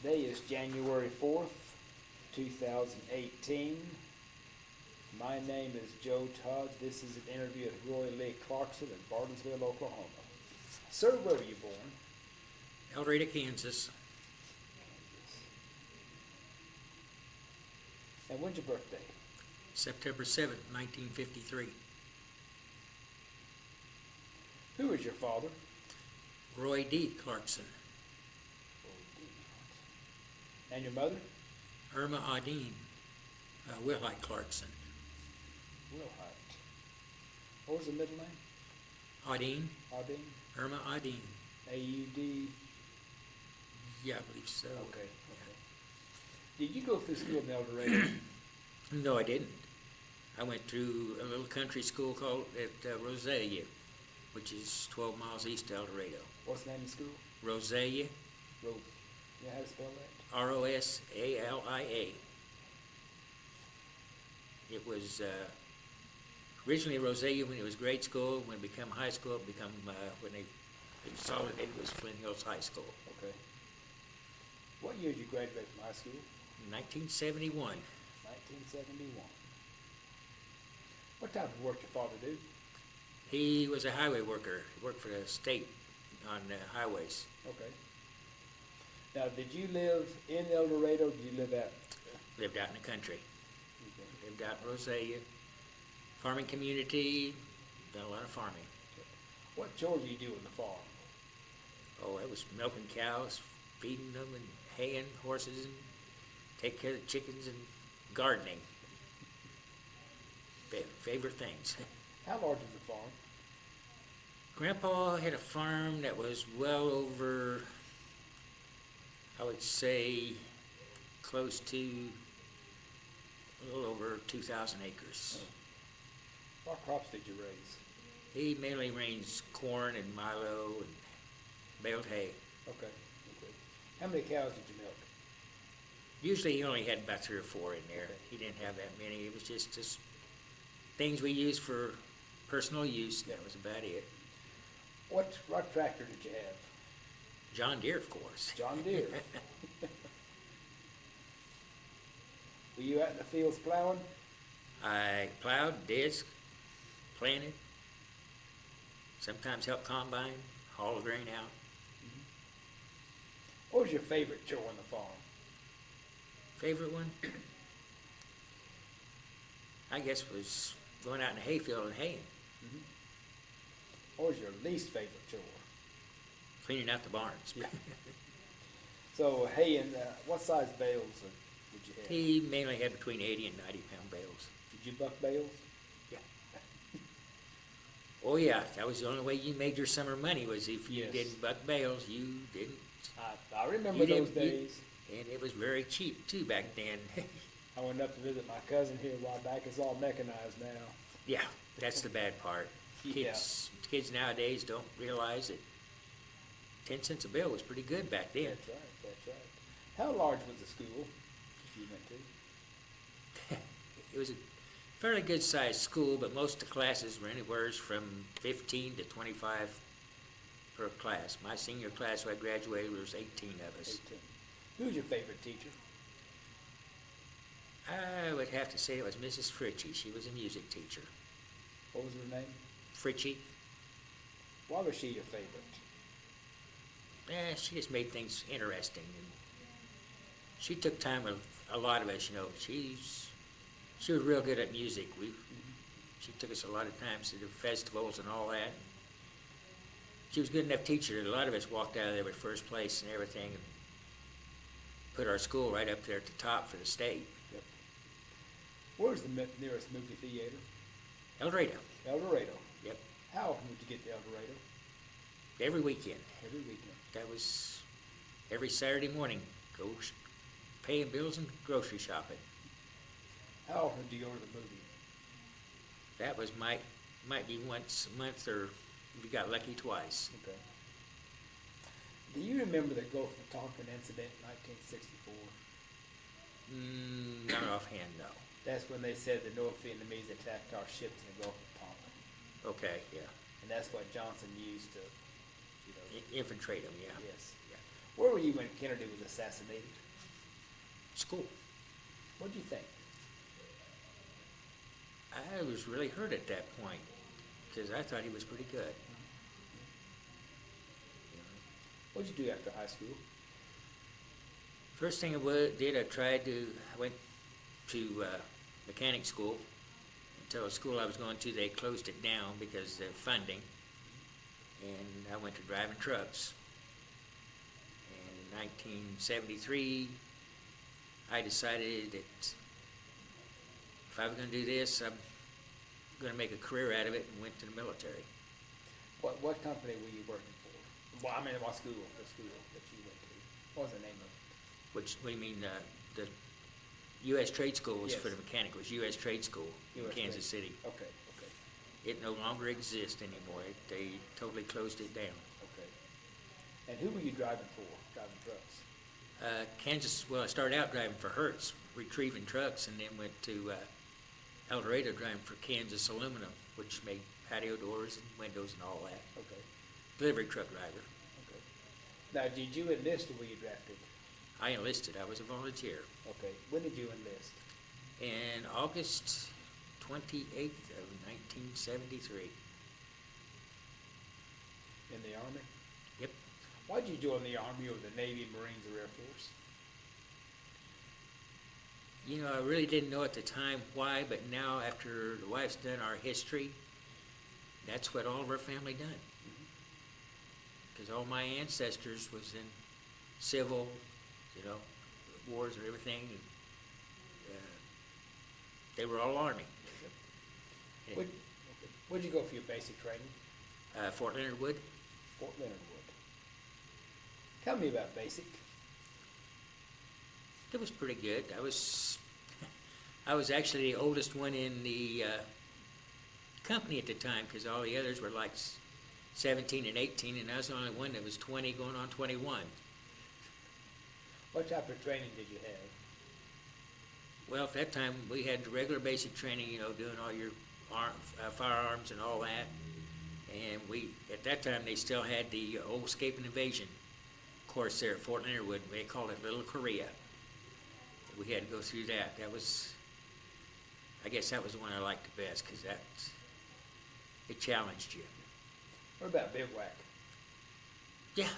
Today is January 4th, 2018. My name is Joe Todd. This is an interview with Roy Lee Clarkson in Bartonsville, Oklahoma. Sir, where were you born? El Dorado, Kansas, And when's your birthday? September 7th, 1953. Who is your father? Roy Lee Clarkson, And your mother? Irma Audine, Wilhite Clarkson. Wilhite. What was the middle name? Audine, Audine? Irma Audine. A-U-D? Yeah, I believe so. Okay. Did you go through school in El Dorado? No, I didn't. I went through a little country school called at Rosalia, which is 12 miles east of El Dorado. What's the name of the school? Rosalia, You know how to spell that? Rosalia. It was originally Rosalia when it was grade school. When it became high school, it became when they consolidated, it was Flint Hills High School. Okay. What year did you graduate from high school? 1971. 1971. What type of work your father do? He was a highway worker. He worked for the state on highways. Okay. Now, did you live in El Dorado? Did you live out? Lived out in the country. Okay. Lived out in Rosalia. Farming community. Done a lot of farming. What chores do you do on the farm? Oh, I was milking cows, feeding them, and haying horses, and take care of the chickens, and gardening. Favorite things. How large is the farm? Grandpa had a farm that was well over, I would say, close to a little over 2,000 acres. What crops did you raise? He mainly raised corn and milo and baled hay. Okay. How many cows did you milk? Usually he only had about 3 or 4 in there. Okay. He didn't have that many. It was just things we used for personal use. That was about it. What tractor did you have? John Deere, of course. John Deere. Were you out in the fields plowing? I plowed, disc, planted, sometimes helped combine, haul the grain out. What was your favorite chore on the farm? Favorite one? I guess was going out in the hayfield and haying, What was your least favorite chore? cleaning out the barns. So, hay and what size bales did you have? He mainly had between 80 and 90-pound bales. Did you buck bales? Yeah. Oh yeah, that was the only way you made your summer money was if you Yes. didn't buck bales, you didn't. I remember those days. And it was very cheap too back then. I went up to visit my cousin here a while back. It's all mechanized now. Yeah, that's the bad part. Kids nowadays don't realize that 10 cents a bill was pretty good back then. That's right. How large was the school you went to? It was a fairly good sized school, but most of the classes were anywhere from 15 to 25 per class. My senior class when I graduated, there was 18 of us. 18. Who was your favorite teacher? I would have to say it was Mrs. Fritchie. She was a music teacher. What was her name? Fritchie, Why was she your favorite? she just made things interesting. And she took time with a lot of us, She was real good at music. She took us a lot of times to the festivals and all that. She was a good enough teacher that a lot of us walked out of there with first place and everything and put our school right up there at the top for the state. Yep. Where's the nearest movie theater? El Dorado. El Dorado. Yep. How often would you get to El Dorado? Every weekend. Every weekend. That was every Saturday morning. Go paying bills and grocery shopping. How often do you go to the movie? That was might be once a month, or if you got lucky, twice. Okay. Do you remember the Gulf of Tonkin incident in 1964? Not offhand, no. That's when they said the North Vietnamese attacked our ships in the Gulf of Tonkin. Okay, yeah. And that's what Johnson used to, Infiltrate them, yeah. Yes. Yeah. Where were you when Kennedy was assassinated? School. What did you think? I was really hurt at that point because I thought he was pretty good. You know. What did you do after high school? First thing I went to mechanic school. Until the school I was going to, they closed it down because of funding. And I went to driving trucks. And in 1973, I decided that if I was going to do this, I'm going to make a career out of it, and went to the military. What company were you working for? Well, I mean, what school? The school that you went to. What was the name of it? Which, what do you mean, the U.S. Trade School was Yes. for the mechanic, was U.S. Trade School in US Kansas Trade. City. Okay. It no longer exists anymore. They totally closed it down. Okay. And who were you driving for? Driving trucks? Kansas, well, I started out driving for Hertz, retrieving trucks, and then went to El Dorado driving for Kansas Aluminum, which made patio doors and windows and all that. Okay. Delivery truck driver. Okay. Now, did you enlist or were you drafted? I enlisted. I was a volunteer. Okay. When did you enlist? In August 28th of 1973. In the Army? Yep. Why did you join the Army or the Navy, Marines, or Air Force? You know, I really didn't know at the time why, but now after the wife's done our history, that's what all of our family done. Because all my ancestors was in civil, you know, wars and everything. And, they were all Army. Where'd you go for your basic training? Fort Leonard Wood. Fort Leonard Wood. Tell me about basic. It was pretty good. I was actually the oldest one in the company at the time because all the others were like 17 and 18, and I was the only one that was 20 going on 21. What type of training did you have? Well, at that time, we had the regular basic training, you know, doing all your firearms and all that. And at that time, they still had the old escape and evasion course there at Fort Leonard Wood. They called it Little Korea. We had to go through that. I guess that was the one I liked the best because it challenged you. What about bivouac? Yeah,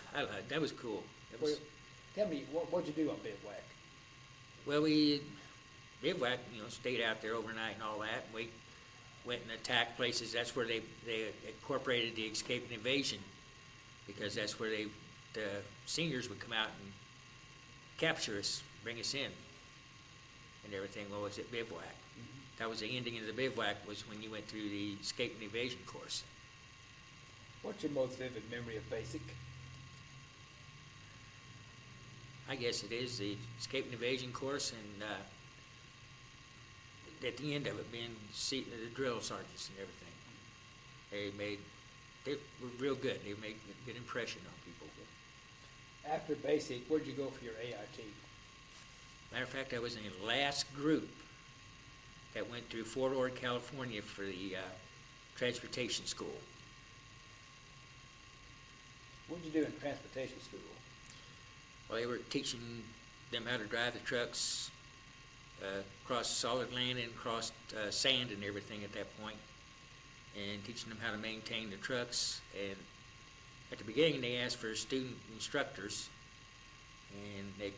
that was cool. Tell me, what'd you do on bivouac? Well, we bivouac, you know, stayed out there overnight and all that. We went and attacked places. That's where they incorporated the escape and evasion because that's where the seniors would come out and capture us, bring us in and everything. What was it, bivouac? Mm-hmm. That was the ending of the bivouac was when you went through the escape and evasion course. What's your most vivid memory of basic? I guess it is the escape and evasion course, and at the end of it being the drill sergeants and everything. They were real good. They made a good impression on people. After basic, where'd you go for your AIT? Matter of fact, I was in the last group that went through Fort Ord, California for the transportation school. What'd you do in transportation school? Well, they were teaching them how to drive the trucks, cross solid land and cross sand and everything at that point, and teaching them how to maintain the trucks. And at the beginning, they asked for student instructors, and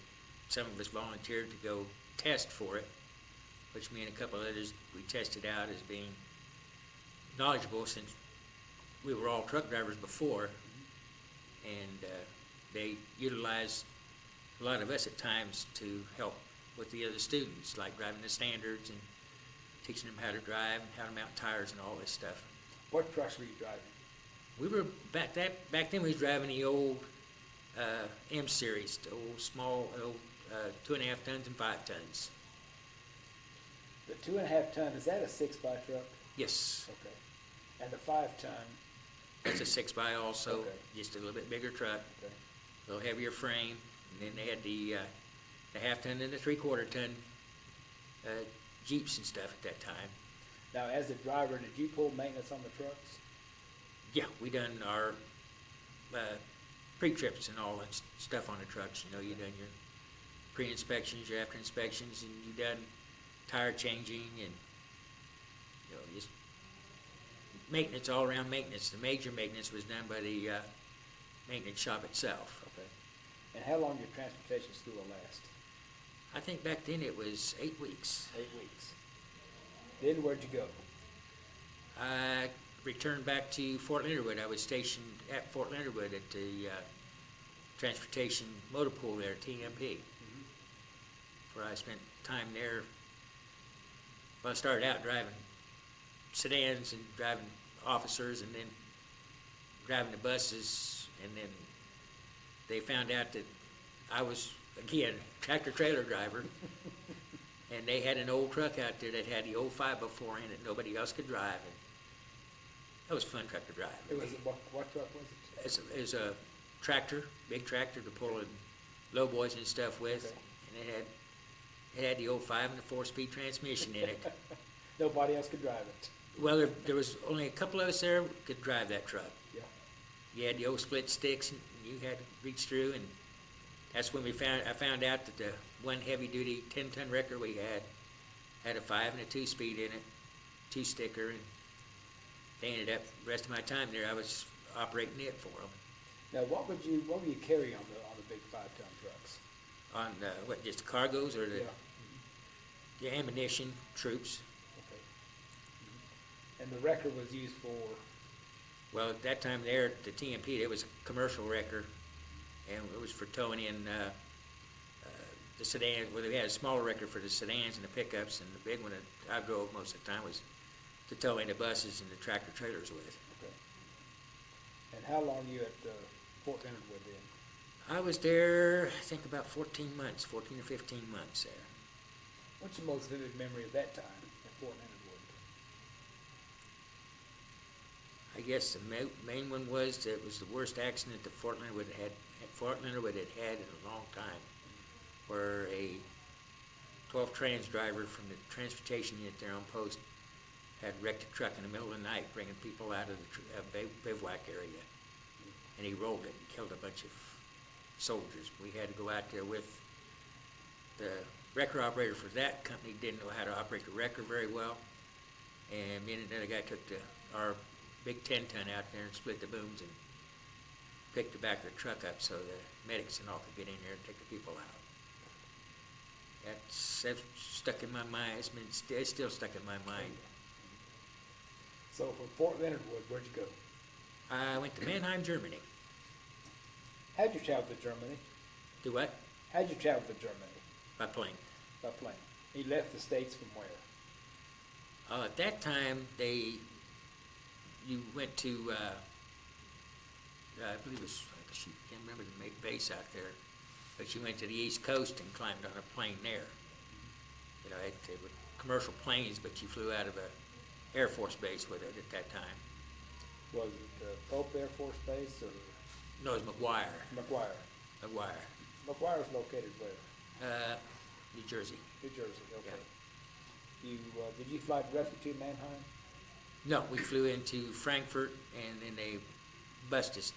some of us volunteered to go test for it, which me and a couple others, we tested out as being knowledgeable since we were all truck drivers before, and they utilized a lot of us at times to help with the other students, like driving the standards and teaching them how to drive and how to mount tires and all this stuff. What trucks were you driving? We were back then we was driving the old M series, the old small 2.5 tons and 5 tons. The 2.5 ton, is that a 6x truck? Yes, Okay. And the 5 ton? that's a 6x also, Okay. just a little bit bigger truck, Okay. a little heavier frame. And then they had the 1/2 ton and the 3/4 ton Jeeps and stuff at that time. Now, as a driver, did you pull maintenance on the trucks? Yeah, we done our pre-trips and all that stuff on the trucks. You know, you done your pre-inspections, your after inspections, and you done tire changing and, you know, just maintenance, all around maintenance. The major maintenance was done by the maintenance shop itself. Okay. And how long your transportation school will last? I think back then it was 8 weeks. 8 weeks. Then where'd you go? I returned back to Fort Leonard Wood. I was stationed at Fort Leonard Wood at the transportation motor pool there, TMP, where I spent time there. Well, I started out driving sedans and driving officers and then driving the buses, and then they found out that I was, again, tractor-trailer driver, and they had an old truck out there that had the old 5x4 in it nobody else could drive, and that was a fun truck to drive. It was what truck was it? It was a tractor, big tractor to pull in low boys and stuff with, Okay. and it had the old 5 and the 4-speed transmission in it. Nobody else could drive it. Well, there was only a couple of us there who could drive that truck. Yeah. You had the old split sticks, and you had to reach through, and that's when I found out that the one heavy-duty 10-ton wrecker we had a 5 and a 2-speed in it, 2-sticker, and they ended up, the rest of my time there, I was operating it for them. Now, what would you carry on the big 5-ton trucks? On, what, just the cargoes or Yeah. the ammunition, troops? Okay. And the wrecker was used for, Well, at that time there at the TMP, it was a commercial wrecker, and it was for towing in the sedans. Well, they had a smaller wrecker for the sedans and the pickups, and the big one that I drove most of the time was to tow in the buses and the tractor trailers with. okay. And how long you at Fort Leonard Wood then? I was there, I think about 14 months, 14 or 15 months there. What's your most vivid memory of that time at Fort Leonard Wood? I guess the main one was that it was the worst accident that Fort Leonard Wood had had in a long time, where a 12 trans driver from the transportation unit there on post had wrecked a truck in the middle of the night, bringing people out of the bivouac area, and he rolled it and killed a bunch of soldiers. We had to go out there with the wrecker operator for that company. Didn't know how to operate the wrecker very well, and me and another guy took our big 10-ton out there and split the booms and picked the back of the truck up so the medics and all could get in there and take the people out. That's stuck in my mind. It's still stuck in my mind. So from Fort Leonard Wood, where'd you go? I went to Mannheim, Germany. How'd you travel to Germany? Do what? How'd you travel to Germany? By plane. By plane. You left the States from where? At that time, you went to, I believe it was, I can't remember the base out there, but you went to the East Coast and climbed on a plane there. You know, they were commercial planes, but you flew out of a Air Force base with it at that time. Was it Pope Air Force Base or? No, it was McGuire. McGuire is located where? New Jersey. New Jersey, okay. Did you fly directly to Mannheim? No, we flew into Frankfurt, and then they bused us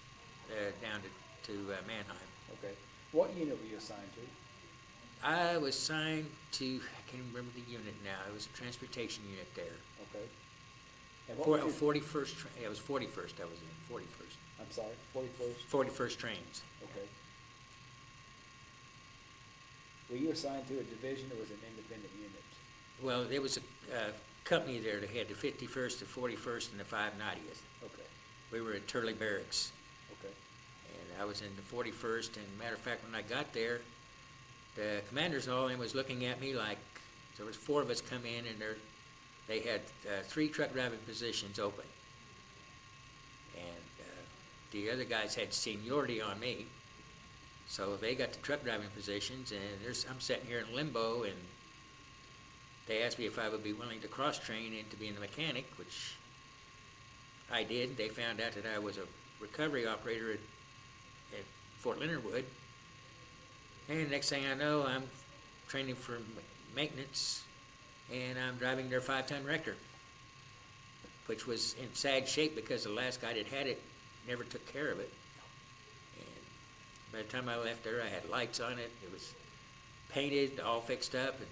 down to Mannheim. Okay. What unit were you assigned to? I was assigned to, I can't remember the unit now, it was a transportation unit there. Okay. And what was your, 41st, it was 41st I was in, 41st. I'm sorry, 41st? 41st trains. Okay. Were you assigned to a division or was it an independent unit? Well, there was a company there that had the 51st, the 41st, and the 590th. Okay, We were at Turley Barracks, okay. and I was in the 41st, and matter of fact, when I got there, the commanders and all of them was looking at me like, there was 4 of us come in, and they had 3 truck driving positions open. And the other guys had seniority on me, so they got the truck driving positions, and I'm sitting here in limbo, and they asked me if I would be willing to cross-train into being a mechanic, which I did. They found out that I was a recovery operator at Fort Leonard Wood. And next thing I know, I'm training for maintenance, and I'm driving their 5-ton wrecker, which was in sad shape because the last guy that had it never took care of it. And By the time I left there, I had lights on it. It was painted, all fixed up, and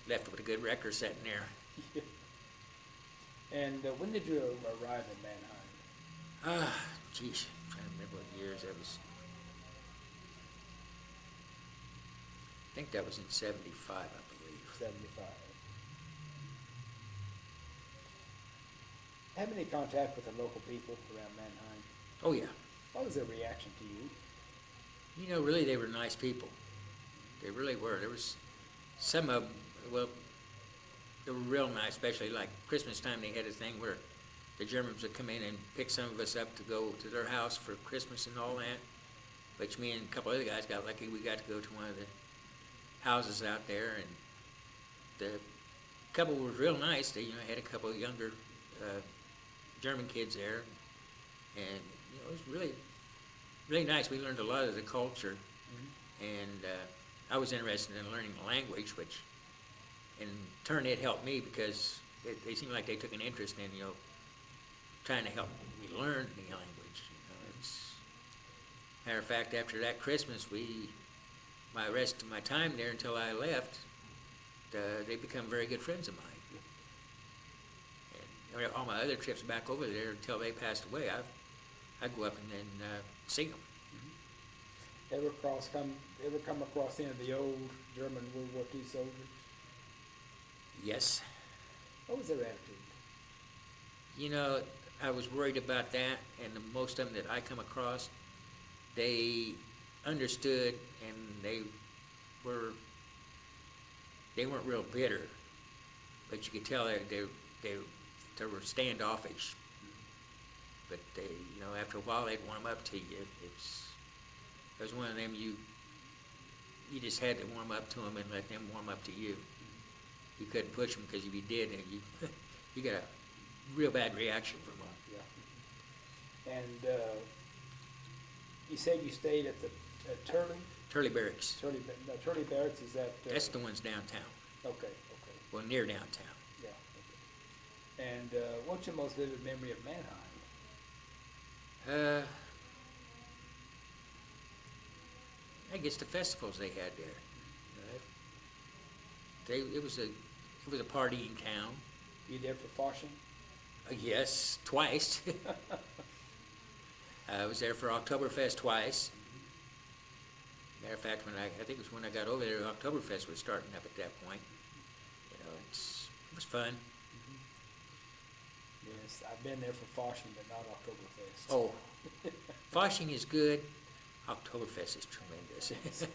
left with a good record sitting there. And when did you arrive in Mannheim? Geez, I'm trying to remember what years that was. I think that was in '75, I believe. 75. Have any contact with the local people around Mannheim? Oh, yeah. What was their reaction to you? You know, really, they were nice people. They really were. There was some of them, well, they were real nice, especially like Christmas time. They had a thing where the Germans would come in and pick some of us up to go to their house for Christmas and all that, which me and a couple other guys got lucky. We got to go to one of the houses out there, and the couple were real nice. They, had a couple of younger German kids there, and it was really, really nice. We learned a lot of the culture, and I was interested in learning the language, which in turn it helped me because they seemed like they took an interest in trying to help me learn the language. Matter of fact, after that Christmas, my rest of my time there until I left, they become very good friends of mine. And all my other trips back over there until they passed away, I'd go up and then see them. Ever come across any of the old German World War II soldiers? Yes. What was their attitude? I was worried about that, and most of them that I come across, they understood, and they weren't real bitter, but you could tell they were standoffish. But after a while, they'd warm up to you. It was one of them you just had to warm up to them and let them warm up to you. You couldn't push them because if you did, you got a real bad reaction from them. Yeah. And you said you stayed at Turley? Turley Barracks. Turley Barracks, is that? That's the ones downtown. Okay. Well, near downtown. Yeah. Okay. And what's your most vivid memory of Mannheim? I guess the festivals they had there. It was a partying town. You there for Fasching? Yes, twice. I was there for Oktoberfest twice. Matter of fact, I think it was when I got over there, Oktoberfest was starting up at that point. It was fun. Yes, I've been there for Fasching, but not Oktoberfest. Oh, Fasching is good. Oktoberfest is tremendous. Yes.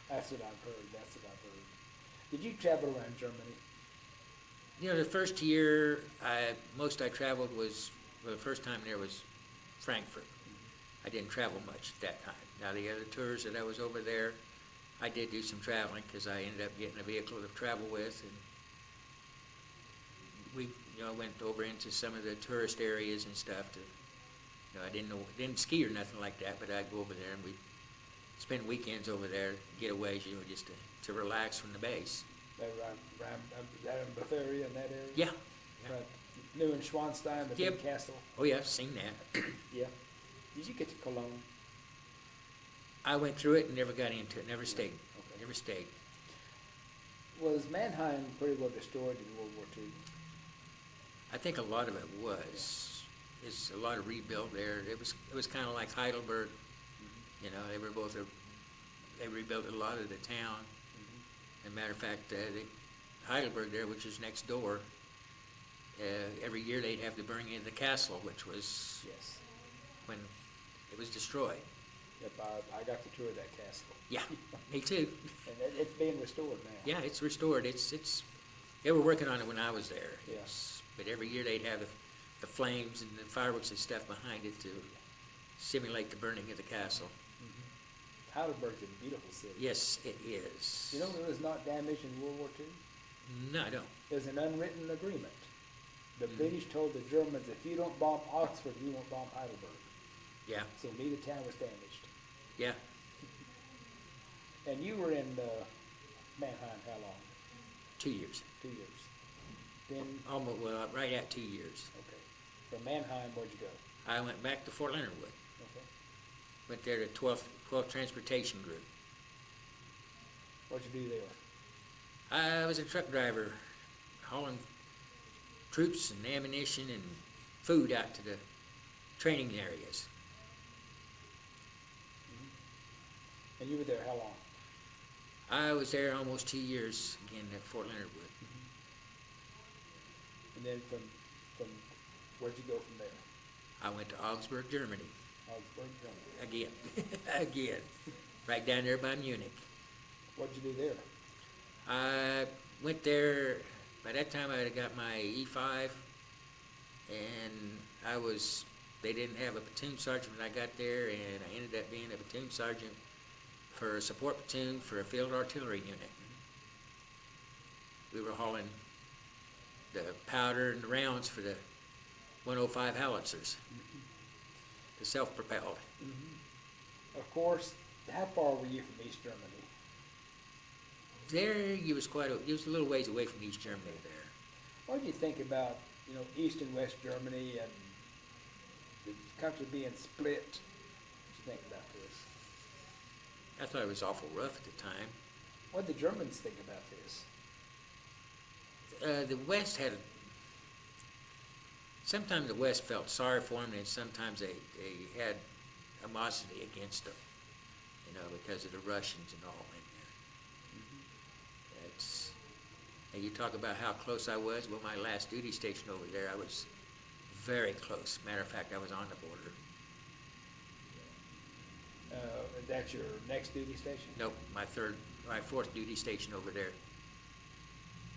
That's what I've heard. Did you travel around Germany? The first year, most I traveled was, the first time there was Frankfurt. I didn't travel much at that time. Now, the other tours that I was over there, I did do some traveling because I ended up getting a vehicle to travel with, and we, went over into some of the tourist areas and stuff. I didn't ski or nothing like that, but I'd go over there and we'd spend weekends over there, getaways, just to relax from the base. That in Bavaria, in that area? Yeah. Right. Neuschwanstein, the big castle? Oh, yeah, I've seen that. Yeah. Did you get to Cologne? I went through it and never got into it, never stayed. Okay. Never stayed. Was Mannheim pretty well destroyed in World War II? I think a lot of it was. There's a lot of rebuild there. It was kind of like Heidelberg. They were both they rebuilt a lot of the town. As a matter of fact, the Heidelberg there, which is next door, every year they'd have to bring in the castle, which was when it was destroyed. Yep, I got to tour that castle. Yeah, me too. And it's being restored now. Yeah, it's restored. They were working on it when I was there. Yes. But every year they'd have the flames and the fireworks and stuff behind it to simulate the burning of the castle. Heidelberg's a beautiful city. Yes, it is. You know it was not damaged in World War II? No, I don't. There's an unwritten agreement. The British told the Germans, if you don't bomb Oxford, we won't bomb Heidelberg. Yeah. So neither town was damaged. Yeah. And you were in Mannheim how long? 2 years. 2 years. Then Almost, right at 2 years. okay. From Mannheim, where'd you go? I went back to Fort Leonard Wood. Okay. Went there to 12th Transportation Group. What'd you do there? I was a truck driver, hauling troops and ammunition and food out to the training areas. And you were there how long? I was there almost 2 years, again, at Fort Leonard Wood. And then from where'd you go from there? I went to Augsburg, Germany, Augsburg, Germany. again, right down there by Munich. What'd you do there? I went there, by that time I had got my E5, and they didn't have a platoon sergeant when I got there, and I ended up being a platoon sergeant for a support platoon for a field artillery unit. We were hauling the powder and the rounds for the 105 howitzers, the self-propelled. Of course, how far were you from East Germany? There, you was a little ways away from East Germany there. What do you think about, East and West Germany and the country being split? What do you think about this? I thought it was awful rough at the time. What did the Germans think about this? The West sometimes the West felt sorry for them, and sometimes they had animosity against them, because of the Russians and all in there. And you talk about how close I was. Well, my last duty station over there, I was very close. Matter of fact, I was on the border. That's your next duty station? Nope, my fourth duty station over there,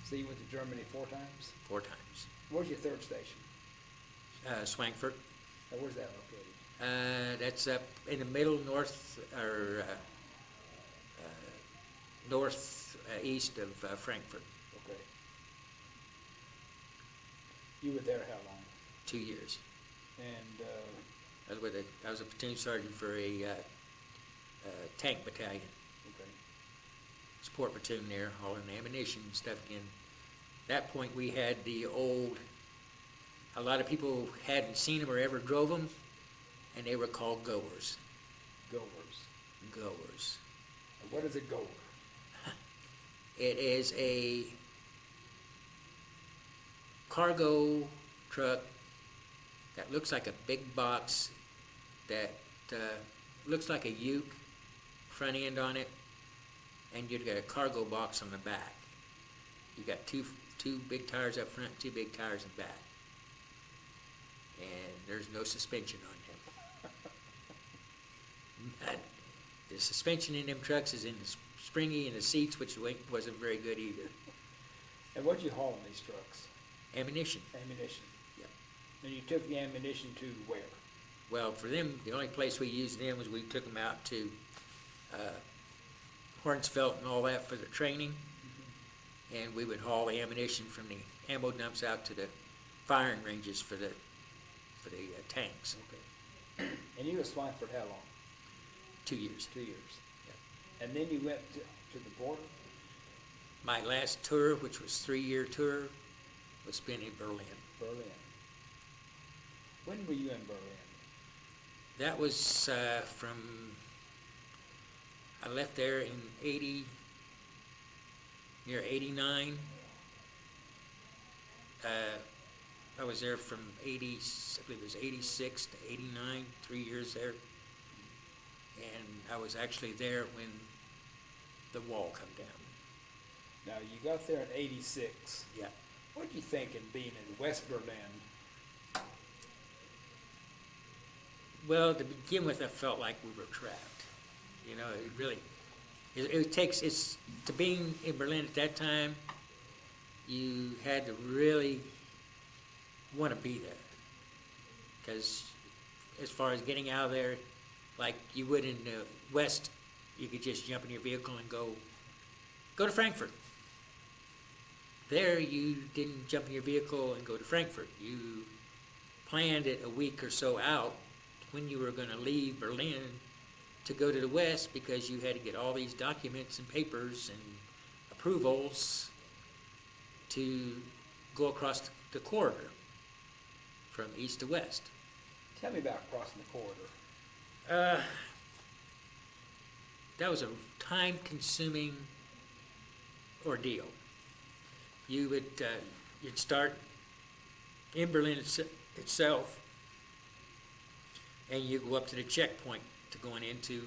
So you went to Germany 4 times? 4 times. Where's your third station? Swankfurt. Where's that located? That's up in the middle northeast of Frankfurt. Okay. You were there how long? 2 years. And I was a platoon sergeant for a tank battalion, okay. support platoon there, hauling ammunition and stuff again. At that point, we had a lot of people hadn't seen them or ever drove them, and they were called goers. Goers. Goers. What is a goer? It is a cargo truck that looks like a big box that looks like a uke, front end on it, and you've got a cargo box on the back. You got two big tires up front, 2 big tires in back, and there's no suspension on them. The suspension in them trucks is in the springy in the seats, which wasn't very good either. And what'd you haul in these trucks? Ammunition. Ammunition. Yep. And you took the ammunition to where? Well, for them, the only place we used them was we took them out to Hornsfeld and all that for the training, and we would haul the ammunition from the ammo dumps out to the firing ranges for the tanks. Okay. And you were Swankford how long? 2 years. 2 years. Yep. And then you went to the border? My last tour, which was 3-year tour, was spent in Berlin. Berlin. When were you in Berlin? That was I left there in near 89. I was there from I believe it was 86 to 89, 3 years there. And I was actually there when the wall come down. Now, you got there in 86. Yeah. What do you think in being in West Berlin? Well, to begin with, I felt like we were trapped. It really, to being in Berlin at that time, you had to really want to be there. Because as far as getting out of there, like you would in the West, you could just jump in your vehicle and go to Frankfurt. There, you didn't jump in your vehicle and go to Frankfurt. You planned it a week or so out when you were going to leave Berlin to go to the West, because you had to get all these documents and papers and approvals to go across the corridor from east to west. Tell me about crossing the corridor. that was a time-consuming ordeal. You would, you'd start in Berlin itself, and you go up to the checkpoint to going into,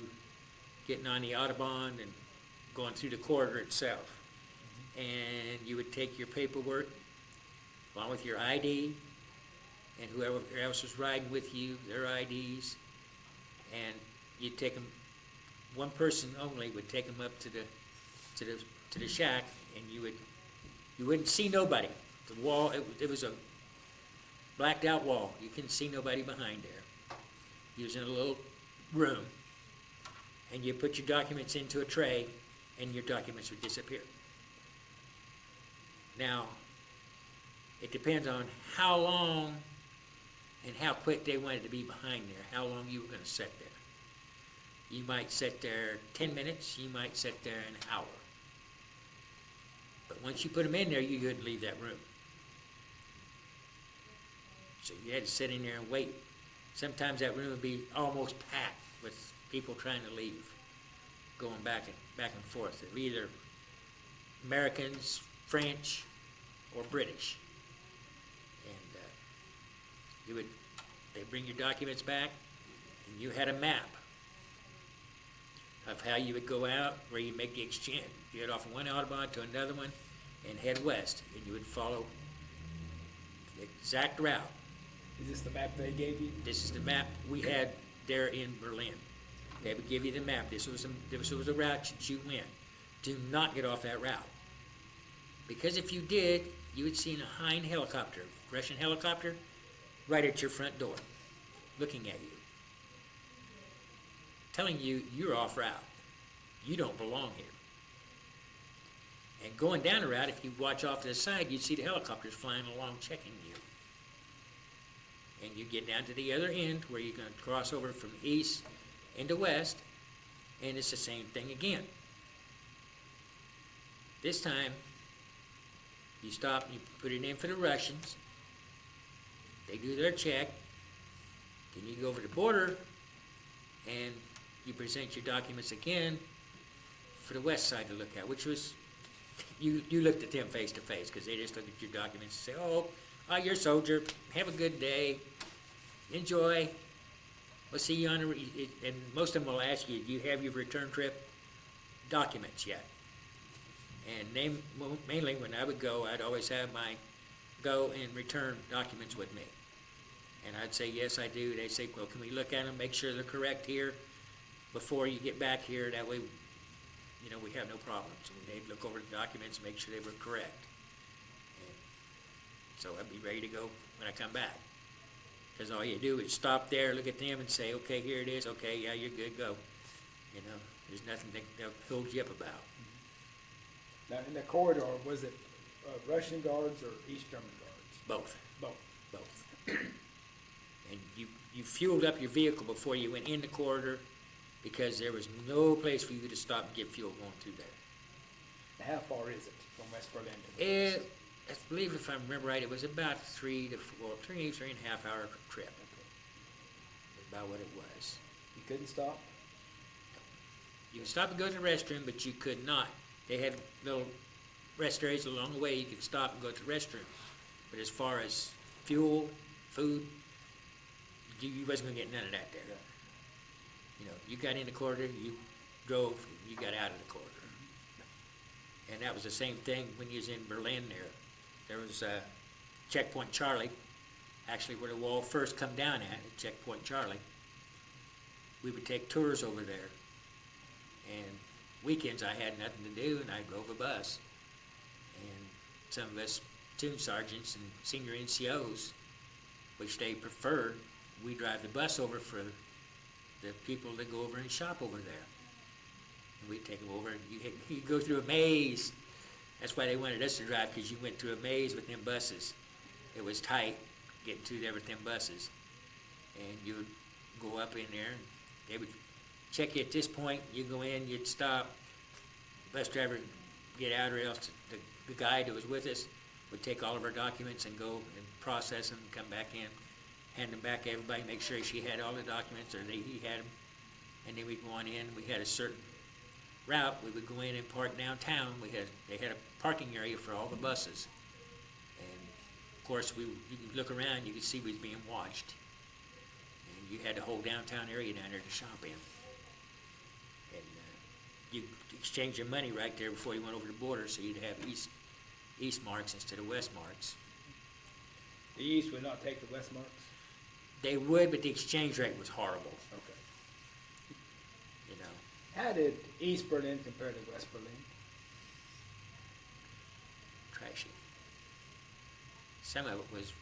getting on the Autobahn and going through the corridor itself. And you would take your paperwork along with your ID and whoever else was riding with you, their IDs, and you'd take them, one person only would take them up to the shack, and you wouldn't see nobody. The wall, it was a blacked out wall. You couldn't see nobody behind there. You was in a little room, and you put your documents into a tray, and your documents would disappear. Now, it depends on how long and how quick they wanted to be behind there, how long you were going to sit there. You might sit there 10 minutes, you might sit there an hour. But once you put them in there, you couldn't leave that room. So you had to sit in there and wait. Sometimes that room would be almost packed with people trying to leave, going back and forth. They're either Americans, French, or British. And they'd bring your documents back, and you had a map of how you would go out, where you make the exchange. You head off of one Autobahn to another one and head west, and you would follow the exact route. Is this the map they gave you? This is the map we had there in Berlin. They would give you the map. This was a route that you went. Do not get off that route. Because if you did, you would see a Hind helicopter, Russian helicopter, right at your front door, looking at you, telling you you're off route. You don't belong here. And going down the route, if you watch off to the side, you'd see the helicopters flying along checking you. And you get down to the other end where you're going to cross over from east into west, and it's the same thing again. This time, you stop, you put it in for the Russians, they do their check, then you go over the border, and you present your documents again for the west side to look at, which was, you looked at them face to face, because they just look at your documents and say, oh, you're a soldier, have a good day, enjoy, we'll see you on the, and most of them will ask you, do you have your return trip documents yet? And mainly when I would go, I'd always have my go and return documents with me. And I'd say, yes, I do. They'd say, well, can we look at them, make sure they're correct here before you get back here? That way, you know, we have no problems. And they'd look over the documents, make sure they were correct. And so I'd be ready to go when I come back. Because all you do is stop there, look at them, and say, okay, here it is. Okay, yeah, you're good, go. You know, there's nothing they'll hold you up about. Now, in the corridor, was it Russian guards or East German guards? Both. And you fueled up your vehicle before you went in the corridor, because there was no place for you to stop and get fuel going through there. How far is it from West Berlin to Berlin? I believe, if I remember right, it was about 3 and a half hour trip. About what it was. You couldn't stop? You could stop and go to the restroom, but you could not. They had little rest areas along the way. You could stop and go to the restroom. But as far as fuel, food, you wasn't going to get none of that there. Yeah. You know, you got in the corridor, you drove, you got out of the corridor. And that was the same thing when you was in Berlin there. There was Checkpoint Charlie, actually where the wall first come down at Checkpoint Charlie. We would take tours over there. And weekends I had nothing to do, and I drove a bus. And some of us platoon sergeants and senior NCOs, which they preferred, we drive the bus over for the people that go over and shop over there. And we'd take them over, and you go through a maze. That's why they wanted us to drive, because you went through a maze with them buses. It was tight getting through there with them buses. And you would go up in there, and they would check you at this point, you go in, you'd stop, bus driver would get out, or else the guide that was with us would take all of our documents and go and process them and come back in, hand them back to everybody, make sure she had all the documents, or he had them, and then we'd go on in. We had a certain route, we would go in and park downtown. They had a parking area for all the buses. And of course, you could look around, you could see we was being watched. And you had the whole downtown area down there to shop in. And you exchange your money right there before you went over the border, so you'd have east marks instead of west marks. The East would not take the West marks? They would, but the exchange rate was horrible, Okay. you know. How did East Berlin compare to West Berlin? Trashy. Some of it was,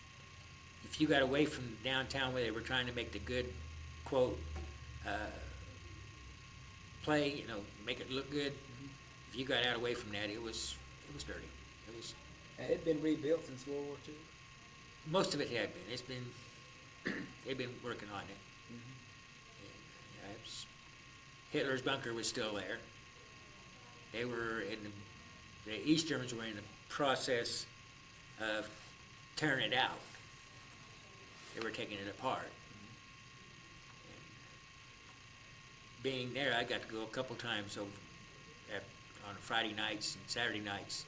if you got away from downtown where they were trying to make the good, quote, play, you know, make it look good, if you got out away from that, it was dirty. It was, Had it been rebuilt since World War II? most of it had been. They've been working on it. And, Hitler's bunker was still there. They were the East Germans were in the process of tearing it out. They were taking it apart. And being there, I got to go a couple times over on Friday nights and Saturday nights.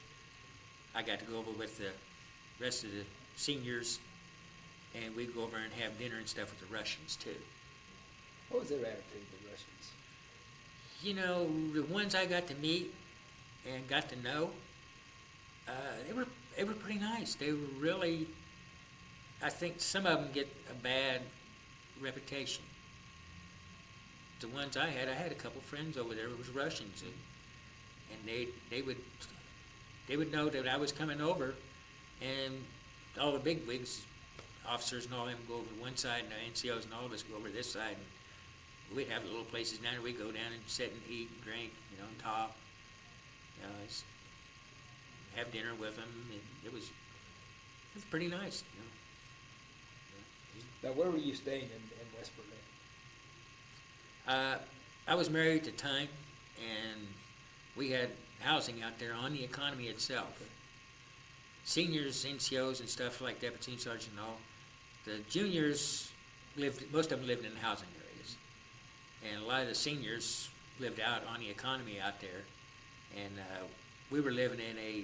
I got to go over with the rest of the seniors, and we'd go over and have dinner and stuff with the Russians too. What was their attitude, the Russians? You know, the ones I got to meet and got to know, they were pretty nice. They were really, I think some of them get a bad reputation. The ones I had a couple friends over there who was Russians, and they would know that I was coming over, and all the big wigs, officers and all them go over to one side, and the NCOs and all of us go over to this side, and we'd have little places down there. We'd go down and sit and eat and drink, you know, and talk. You know, have dinner with them. And it was pretty nice, you know. Now, where were you staying in West Berlin? I was married at the time, and we had housing out there on the economy itself. Seniors, NCOs and stuff like that, platoon sergeants and all. The juniors most of them lived in housing areas. And a lot of the seniors lived out on the economy out there. And we were living in a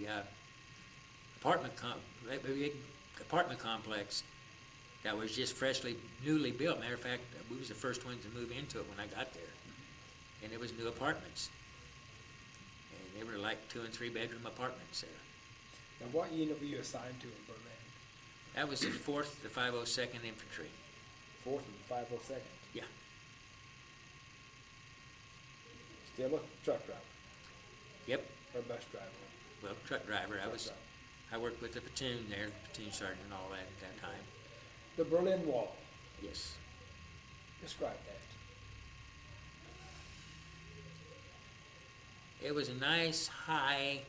big apartment complex that was just newly built. Matter of fact, we was the first ones to move into it when I got there. And it was new apartments. And they were like 2 and 3 bedroom apartments there. Now, what unit were you assigned to in Berlin? That was the 4th, the 502nd Infantry. 4th and the 502nd? Yeah. Still a truck driver? Yep. Or bus driver? Well, truck driver. Truck driver. I worked with the platoon there, platoon sergeant and all that at that time. The Berlin Wall. Yes. Describe that. It was a nice, high,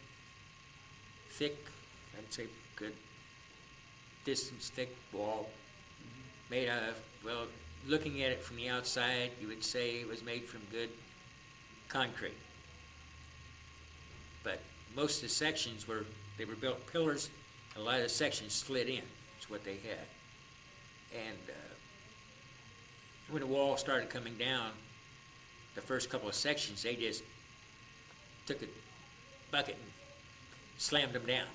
thick, I'd say good distance thick wall made out of, well, looking at it from the outside, you would say it was made from good concrete. But most of the sections they were built pillars, and a lot of the sections slid in, is what they had. And when the wall started coming down, the first couple of sections, they just took a bucket and slammed them down,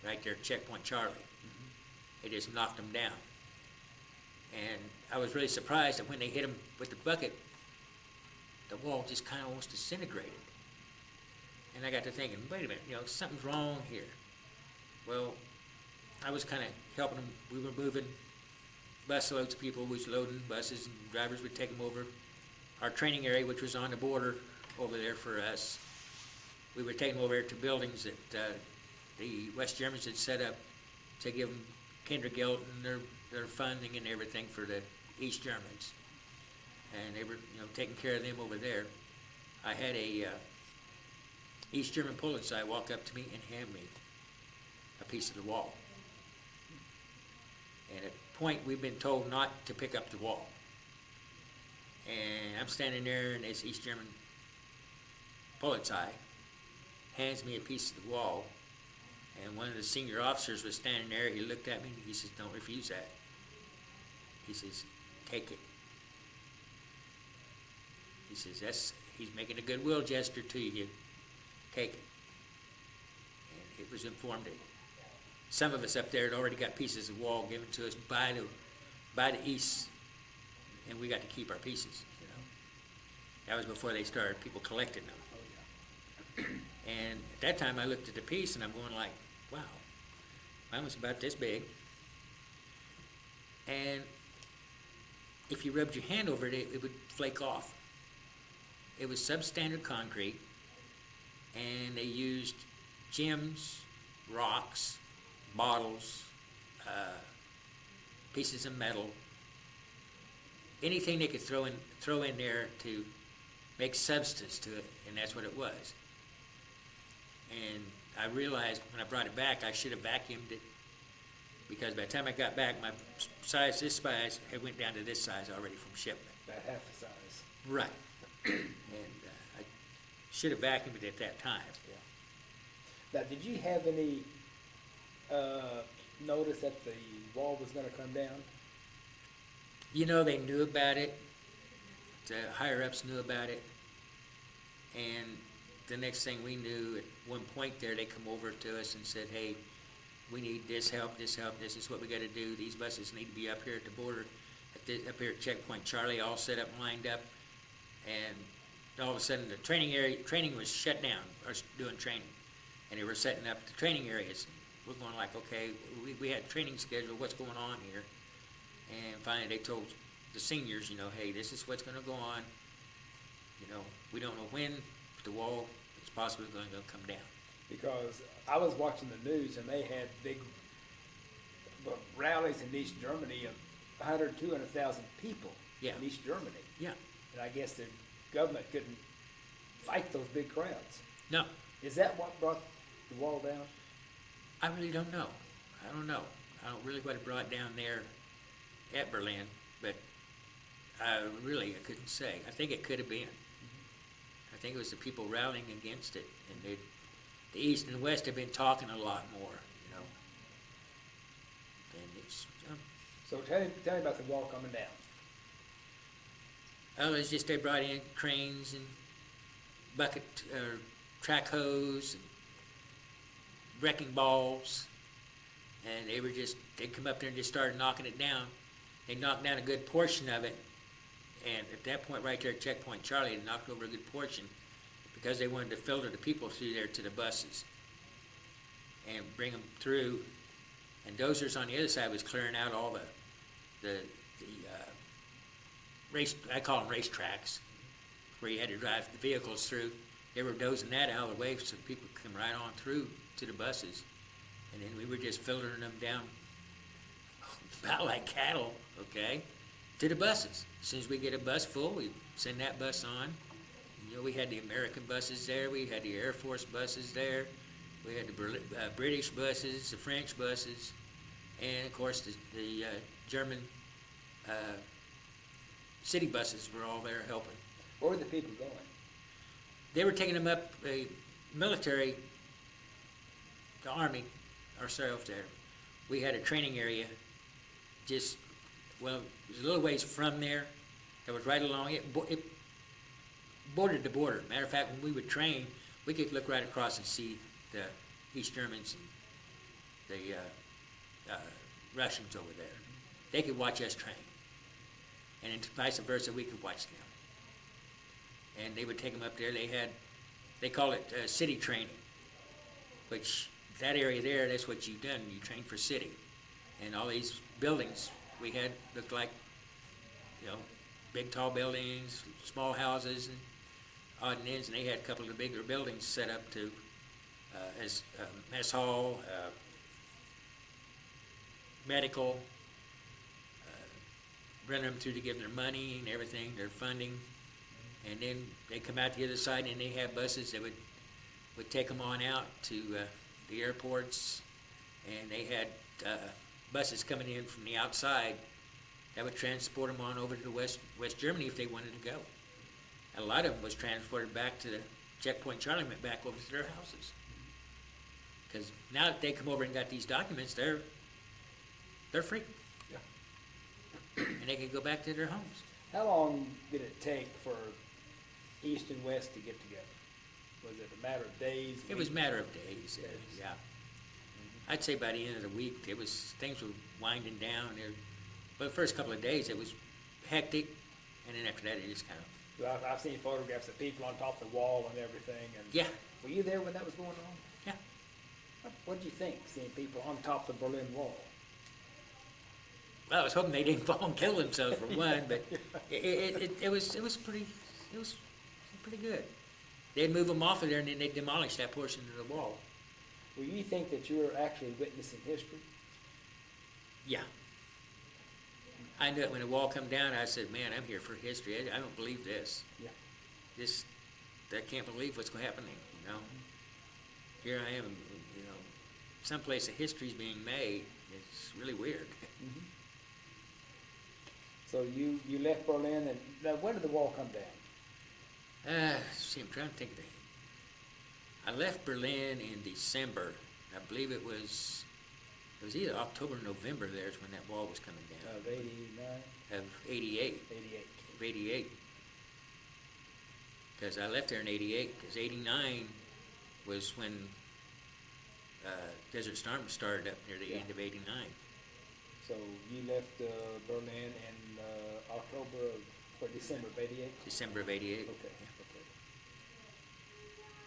right there at Checkpoint Charlie. They just knocked them down. And I was really surprised that when they hit them with the bucket, the wall just kind of almost disintegrated. And I got to thinking, wait a minute, something's wrong here. Well, I was kind of helping them. We were moving busloads of people. We was loading buses, and drivers would take them over our training area, which was on the border over there for us. We would take them over to buildings that the West Germans had set up to give them Kindergeld and their funding and everything for the East Germans. And they were, taking care of them over there. I had a East German Polizei walk up to me and hand me a piece of the wall. And at a point, we've been told not to pick up the wall. And I'm standing there, and this East German Polizei hands me a piece of the wall. And one of the senior officers was standing there. He looked at me, and he says, "Don't refuse that." He says, "Take it." He says, he's making a goodwill gesture to you, take it. And it was informed that some of us up there had already got pieces of wall given to us by the east, and we got to keep our pieces, you know. That was before they started people collecting them. Oh, yeah. And at that time, I looked at the piece, and I'm going like, wow, mine was about this big. And if you rubbed your hand over it, it would flake off. It was substandard concrete, and they used gems, rocks, bottles, pieces of metal, anything they could throw in there to make substance to it, and that's what it was. And I realized when I brought it back, I should have vacuumed it, because by the time I got back, my size, this size, it went down to this size already from shipment. About half the size. Right. And I should have vacuumed it at that time. Yeah. Now, did you have any notice that the wall was going to come down? You know, they knew about it. The higher-ups knew about it. And the next thing we knew, at one point there, they come over to us and said, hey, we need this help, this is what we got to do. These buses need to be up here at the border, up here at Checkpoint Charlie, all set up, lined up. And all of a sudden, the training was shut down, or doing training. And they were setting up the training areas. We're going like, okay, we had training scheduled, what's going on here? And finally, they told the seniors, you know, hey, this is what's going to go on. You know, we don't know when the wall is possibly going to come down. Because I was watching the news, and they had big rallies in East Germany of 100,000, 200,000 people Yeah. in East Germany. Yeah. And I guess the government couldn't fight those big crowds. No, Is that what brought the wall down? I really don't know. I don't know. I don't really what it brought down there at Berlin, but I couldn't say. I think it could have been. I think it was the people rallying against it, and the East and West have been talking a lot more, you know. And it's, So tell me about the wall coming down. oh, it's just they brought in cranes and track hose and wrecking balls, and they'd come up there and just started knocking it down. They knocked down a good portion of it, and at that point right there at Checkpoint Charlie, they knocked over a good portion because they wanted to filter the people through there to the buses and bring them through. And dozers on the other side was clearing out all the race, I call them race tracks, where you had to drive the vehicles through. They were dozing that out of the way so people could come right on through to the buses. And then we were just filtering them down about like cattle, okay, to the buses. As soon as we get a bus full, we send that bus on. And, you know, we had the American buses there, we had the Air Force buses there, we had the British buses, the French buses, and of course the German city buses were all there helping. Where were the people going? They were taking them up the military, the Army, ourselves there. We had a training area just, well, it was a little ways from there. That was right along it. It bordered the border. Matter of fact, when we would train, we could look right across and see the East Germans and the Russians over there. They could watch us train. And vice versa, we could watch them. And they would take them up there. They call it city training, which that area there, that's what you've done. You train for city. And all these buildings we had looked like, you know, big tall buildings, small houses, and odd and ends. And they had a couple of the bigger buildings set up to as mess hall, medical, run them through to give them their money and everything, their funding. And then they come out the other side, and they have buses that would take them on out to the airports, and they had buses coming in from the outside that would transport them on over to West Germany if they wanted to go. And a lot of them was transported back to the Checkpoint Charlie, went back over to their houses. Because now that they come over and got these documents, they're free. Yeah. And they can go back to their homes. How long did it take for east and west to get together? Was it a matter of days? It was a weeks? matter of days, yeah. I'd say by the end of the week, things were winding down. Well, the first couple of days, it was hectic, and then after that, it just kind of, Well, I've seen photographs of people on top of the wall and everything, and. yeah, Were you there when that was going on? yeah. What did you think, seeing people on top of the Berlin Wall? Well, I was hoping they didn't fall and kill themselves for one, but it was pretty good. They'd move them off of there, and then they'd demolish that portion of the wall. Well, you think that you were actually witnessing history? Yeah. I knew it when the wall come down. I said, "Man, I'm here for history. I don't believe this. Yeah. I can't believe what's happening. You know, here I am. You know, someplace that history's being made. It's really weird." So you left Berlin, and now when did the wall come down? See, I'm trying to think of it. I left Berlin in December. I believe it was either October or November. There's when that wall was coming down. Of 89, Of 88. 88. Of 88. Because I left there in 88, because 89 was when Desert Storm started up near the Yeah. end of 89. So you left Berlin in October of, or December of 88? December of 88. Okay, okay.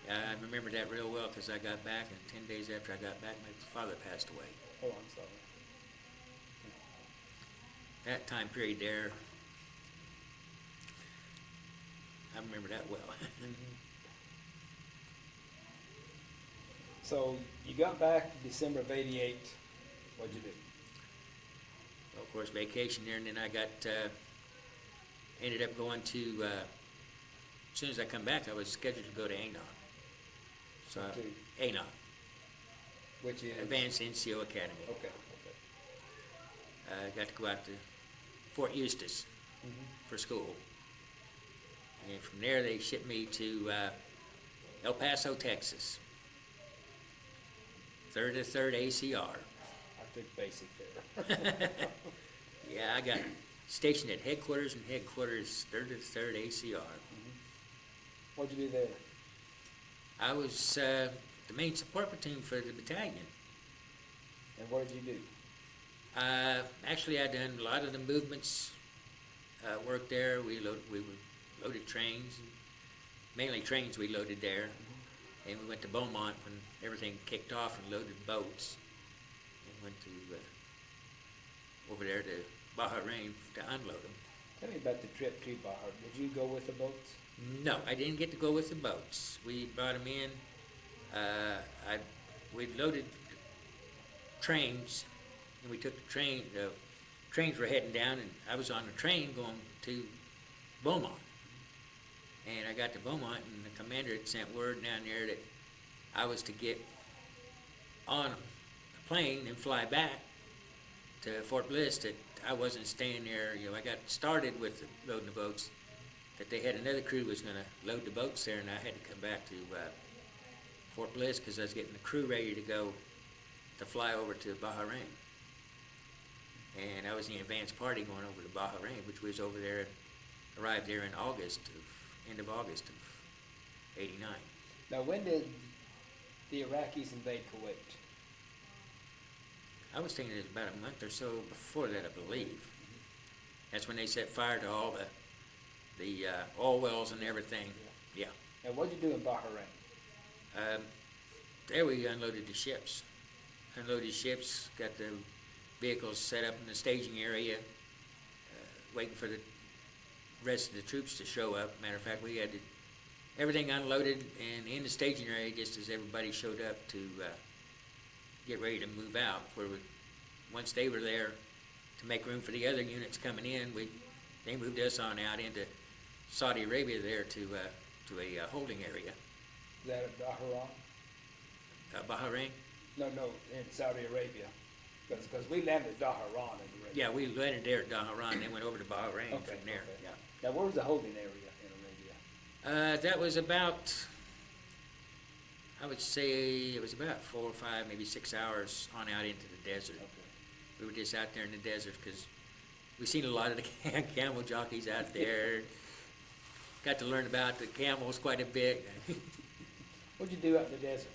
I remember that real well because I got back, and 10 days after I got back, my father passed away. Oh, I'm sorry. That time period there, I remember that well. So you got back December of 88. What'd you do? Well, of course, vacation there, and then I got, ended up going to, as soon as I come back, I was scheduled to go to ANOC. So, To- ANOC, Which is? Advanced NCO Academy. Okay, I got to go out to Fort Eustis okay. for school. And from there, they shipped me to El Paso, Texas. 3rd to 3rd ACR. I took basic there. Yeah, I got stationed at headquarters, 3rd to 3rd ACR. What'd you do there? I was the main support platoon for the battalion. And what did you do? Actually, I done a lot of the movements work there. We loaded trains, mainly trains we loaded there. And we went to Beaumont when everything kicked off and loaded boats. And went to over there to Bahrain to unload them. Tell me about the trip to Bahar. Did you go with the boats? No, I didn't get to go with the boats. We brought them in. We loaded trains, and we took the train. The trains were heading down, and I was on the train going to Beaumont. And I got to Beaumont, and the commander had sent word down there that I was to get on a plane and fly back to Fort Bliss, that I wasn't staying there. You know, I got started with loading the boats, that they had another crew was going to load the boats there, and I had to come back to Fort Bliss because I was getting the crew ready to go to fly over to Bahrain. And I was in the advance party going over to Bahrain, which was over there, arrived there in end of August of 89. Now, when did the Iraqis invade Kuwait? I was thinking it was about a month or so before that, I believe. That's when they set fire to all the oil wells and everything. Yeah. And what'd you do in Bahrain? There we unloaded the ships. Got the vehicles set up in the staging area, waiting for the rest of the troops to show up. Matter of fact, we had everything unloaded and in the staging area just as everybody showed up to get ready to move out. Once they were there to make room for the other units coming in, they moved us on out into Saudi Arabia there to a holding area. Is that at Bahrain? Bahrain? No, in Saudi Arabia. Because we landed at Dhahran in Arabia. Yeah, we landed there at Dhahran, then went over to Bahrain from there. Okay. Yeah. Now, where was the holding area in Arabia? That was about, I would say, it was about 4 or 5, maybe 6 hours on out into the desert. Okay. We were just out there in the desert because we seen a lot of the camel jockeys out there, got to learn about the camels quite a bit. What'd you do out in the desert?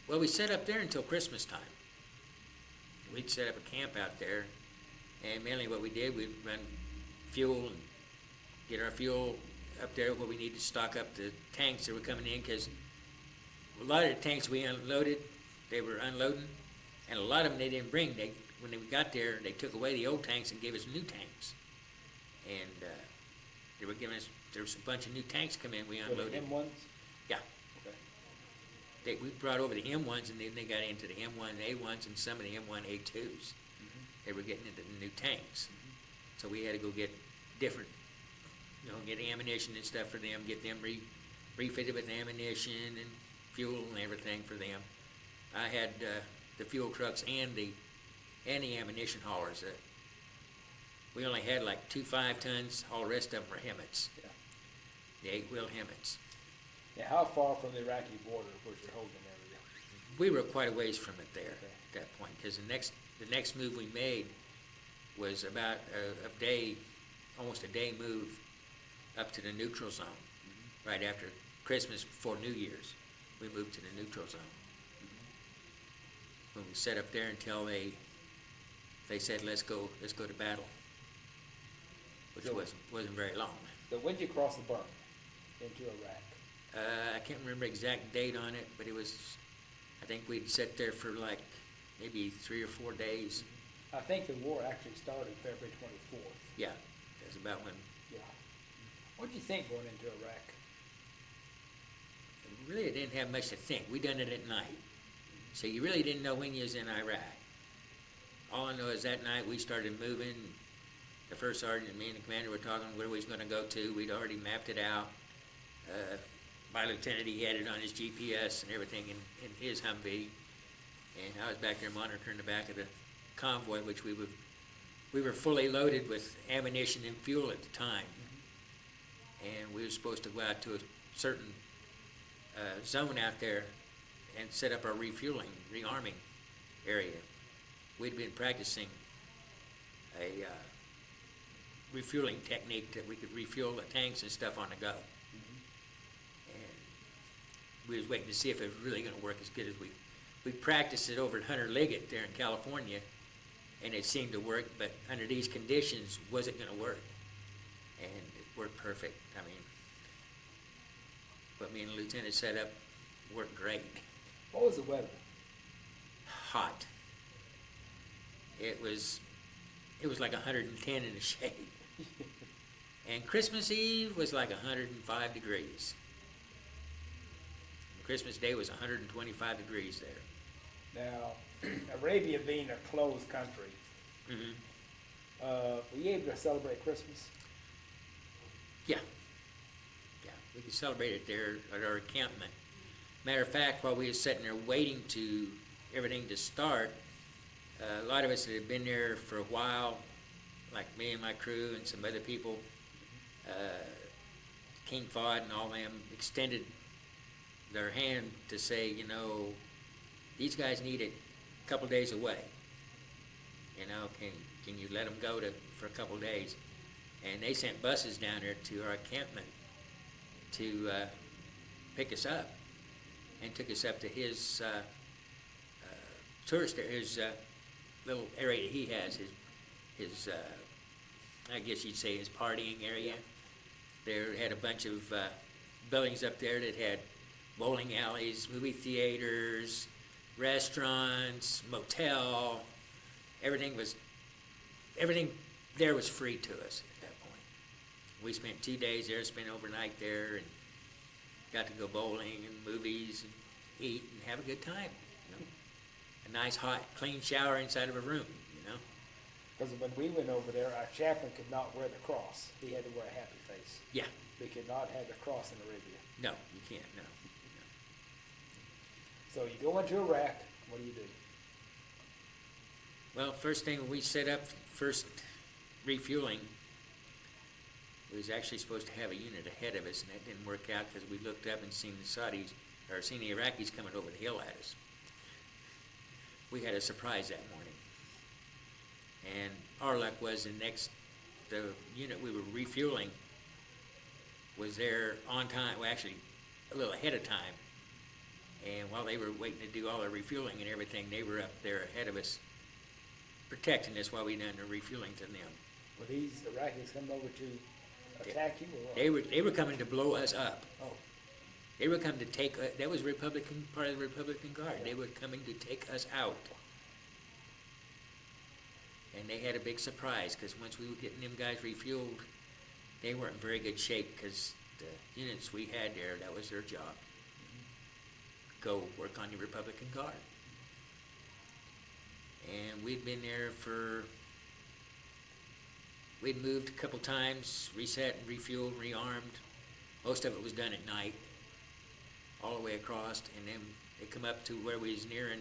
Well, we set up there until Christmas time. We'd set up a camp out there, and mainly what we did, we'd run fuel and get our fuel up there where we needed to stock up the tanks that were coming in, because a lot of the tanks we unloaded, they were unloading, and a lot of them they didn't bring. When we got there, they took away the old tanks and gave us new tanks. And they were giving us, there was a bunch of new tanks come in, we Were unloaded. the M1s? Yeah. Okay. We brought over the M1s, and then they got into the M1A1s and some of the M1A2s. They were getting into the new tanks. So we had to go get different, get ammunition and stuff for them, get them refitted with ammunition and fuel and everything for them. I had the fuel trucks and the ammunition haulers. We only had like 2 5-tons, all the rest of them were Hemmets, Yeah. the 8-wheel Hemmets. Now, how far from the Iraqi border was your holding area? We were quite a ways from it there Okay. at that point, because the next move we made was about a day, almost a day move up to the neutral zone. Right after Christmas, before New Year's, we moved to the neutral zone. When we set up there until they said, let's go to battle, which So- wasn't very long. So when did you cross the berm into Iraq? I can't remember exact date on it, but it was, I think we'd sit there for like maybe 3 or 4 days. I think the war actually started February 24th. Yeah, that's about when. Yeah. What did you think going into Iraq? Really, didn't have much to think. We done it at night, so you really didn't know when you was in Iraq. All I know is that night we started moving. The first sergeant and me and the commander were talking where we was going to go to. We'd already mapped it out. My lieutenant, he had it on his GPS and everything in his Humvee, and I was back there monitoring the back of the convoy, which we were fully loaded with ammunition and fuel at the time, and we were supposed to go out to a certain zone out there and set up our refueling, rearming area. We'd been practicing a refueling technique that we could refuel the tanks and stuff on the go. And we was waiting to see if it was really going to work as good as we practiced it over at Hunter Liggett there in California, and it seemed to work, but under these conditions, was it going to work? And it worked perfect. I mean, what me and the lieutenant set up worked great. What was the weather? Hot. It was like 110 in the shade. And Christmas Eve was like 105 degrees. Christmas Day was 125 degrees there. Now, Arabia being a closed country, were you able to celebrate Christmas? Yeah. Yeah, we could celebrate it there at our encampment. Matter of fact, while we were sitting there waiting to everything to start, a lot of us that had been there for a while, like me and my crew and some other people, King Fod and all them, extended their hand to say, these guys need it a couple days away. Can you let them go for a couple days? And they sent buses down there to our encampment to pick us up, and took us up to his tourist area, his little area that he has, his I guess you'd say his partying area. There had a bunch of buildings up there that had bowling alleys, movie theaters, restaurants, motel. Everything there was free to us at that point. We spent 2 days there, spent overnight there, and got to go bowling and movies and eat and have a good time. A nice, hot, clean shower inside of a room. Because when we went over there, our chaplain could not wear the cross. He had to wear a happy face. Yeah. They could not have the cross in Arabia. No, you can't. No. So you go into Iraq. What do? Well, first thing we set up, first refueling, we was actually supposed to have a unit ahead of us, and that didn't work out because we looked up and seen the Iraqis coming over the hill at us. We had a surprise that morning. And our luck was the unit we were refueling was there on time, well, actually, a little ahead of time. And while they were waiting to do all their refueling and everything, they were up there ahead of us, protecting us while we done the refueling to them. Were these Iraqis coming over to attack you or what? They were coming to blow us up. Oh, They were coming to take, that was Republican, part of the Republican Guard. They were coming to take us out. And they had a big surprise, because once we were getting them guys refueled, they weren't in very good shape, because the units we had there, that was their job. Go work on the Republican Guard. And we'd been there we'd moved a couple times, reset and refueled, rearmed. Most of it was done at night, all the way across, and then they come up to where we was nearing,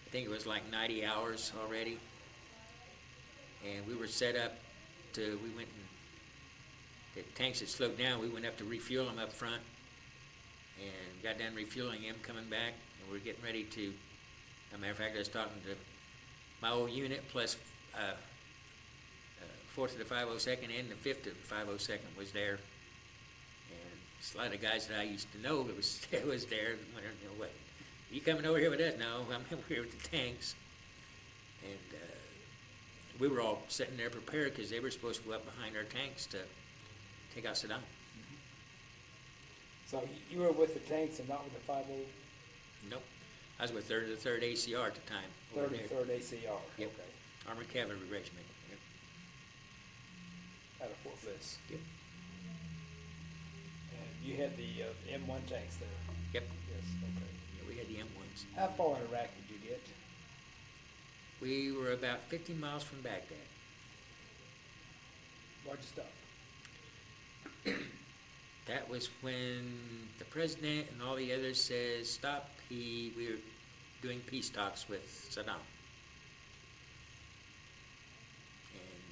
I think it was like 90 hours already. And we were set up we went and, the tanks had slowed down, we went up to refuel them up front, and got done refueling them, coming back, and we're getting ready to, as a matter of fact, I was talking to my old unit, plus 4th of the 502nd and the 5th of the 502nd was there. And a lot of guys that I used to know that was there, wondering, what, you coming over here with us? No, I'm over here with the tanks. And we were all sitting there prepared, because they were supposed to go up behind our tanks to take out Saddam. so you were with the tanks and not with the 50? Nope. I was with the 3rd ACR at the time. over there. 33rd ACR? Yep. Okay. Armored Cavalry Regiment. Yep. Out of Fort Bliss. Yep. And you had the M1 tanks there? Yep. Yes, okay. Yeah, we had the M1s. How far in Iraq did you get? We were about 50 miles from Baghdad. Why'd you stop? That was when the president and all the others said, stop. We were doing peace talks with Saddam. And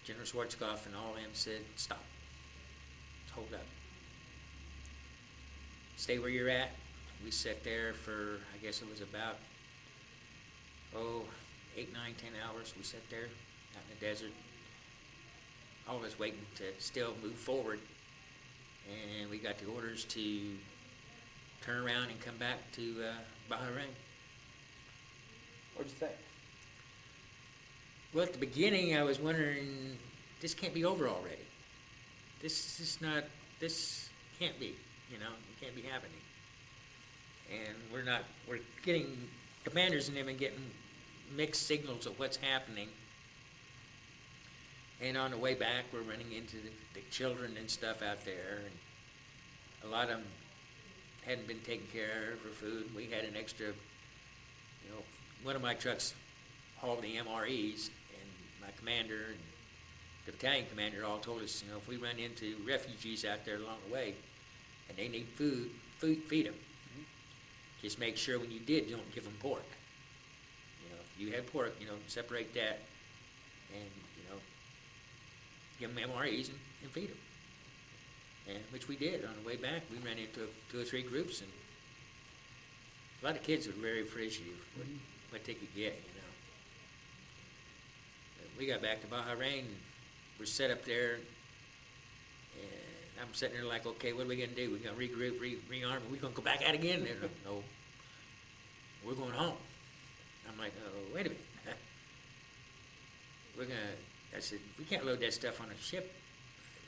General Schwarzkopf and all them said, stop. Hold up. Stay where you're at. We sat there for, I guess it was about, 8, 9, 10 hours. We sat there out in the desert, all of us waiting to still move forward. And we got the orders to turn around and come back to Bahrain. What'd you think? Well, at the beginning, I was wondering, this can't be over already. This can't be, it can't be happening. And we're getting, commanders and them and getting mixed signals of what's happening. And on the way back, we're running into the children and stuff out there, and a lot of them hadn't been taken care of for food. We had an extra, one of my trucks hauled the MREs, and my commander and the battalion commander all told us, if we run into refugees out there along the way, and they need food, feed them. Mm-hmm. Just make sure when you did, don't give them pork. If you had pork, separate that, and, give them MREs and feed them. And which we did. On the way back, we ran into 2 or 3 groups, and a lot of kids were very appreciative of what they could get, But we got back to Bahrain, and we're set up there, and I'm sitting there like, okay, what are we going to do? We're going to regroup, rearm, and we're going to go back out again? They're like, no, we're going home. I'm like, oh, wait a minute. I said, we can't load that stuff on a ship.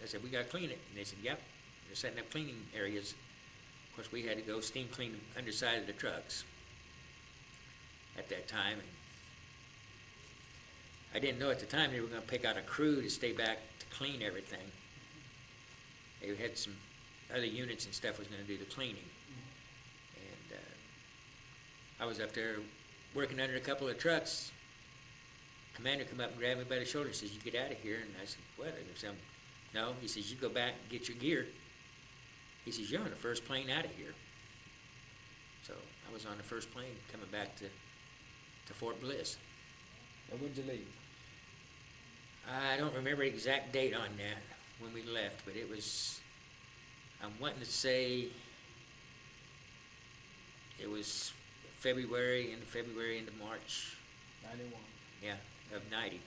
I said, we got to clean it. And they said, yep. They're setting up cleaning areas. Of course, we had to go steam clean the underside of the trucks at that time. And I didn't know at the time they were going to pick out a crew to stay back to clean everything. They had some other units and stuff was going to do the cleaning. And I was up there working under a couple of trucks. Commander come up and grabbed me by the shoulder and says, you get out of here. And I said, what? I said, no. He says, you go back and get your gear. He says, you're on the first plane out of here. So I was on the first plane coming back to Fort Bliss. And when'd you leave? I don't remember the exact date on that when we left, but it was, I'm wanting to say it was February into March. 91. Yeah, of 90.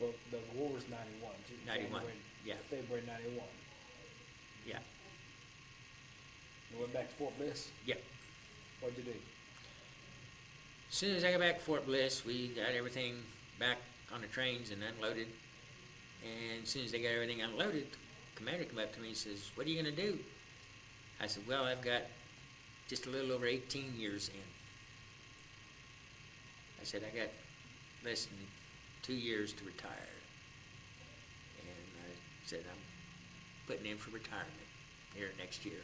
Well, the war was 91. 91. Yeah. February 91. Yeah. You went back to Fort Bliss? Yep. What'd you do? As soon as I got back to Fort Bliss, we got everything back on the trains and unloaded. And as soon as they got everything unloaded, the commander came up to me and says, "What are you going to do?" I said, "Well, I've got just a little over 18 years in." I said, "I got less than 2 years to retire." And I said, "I'm putting in for retirement here next year."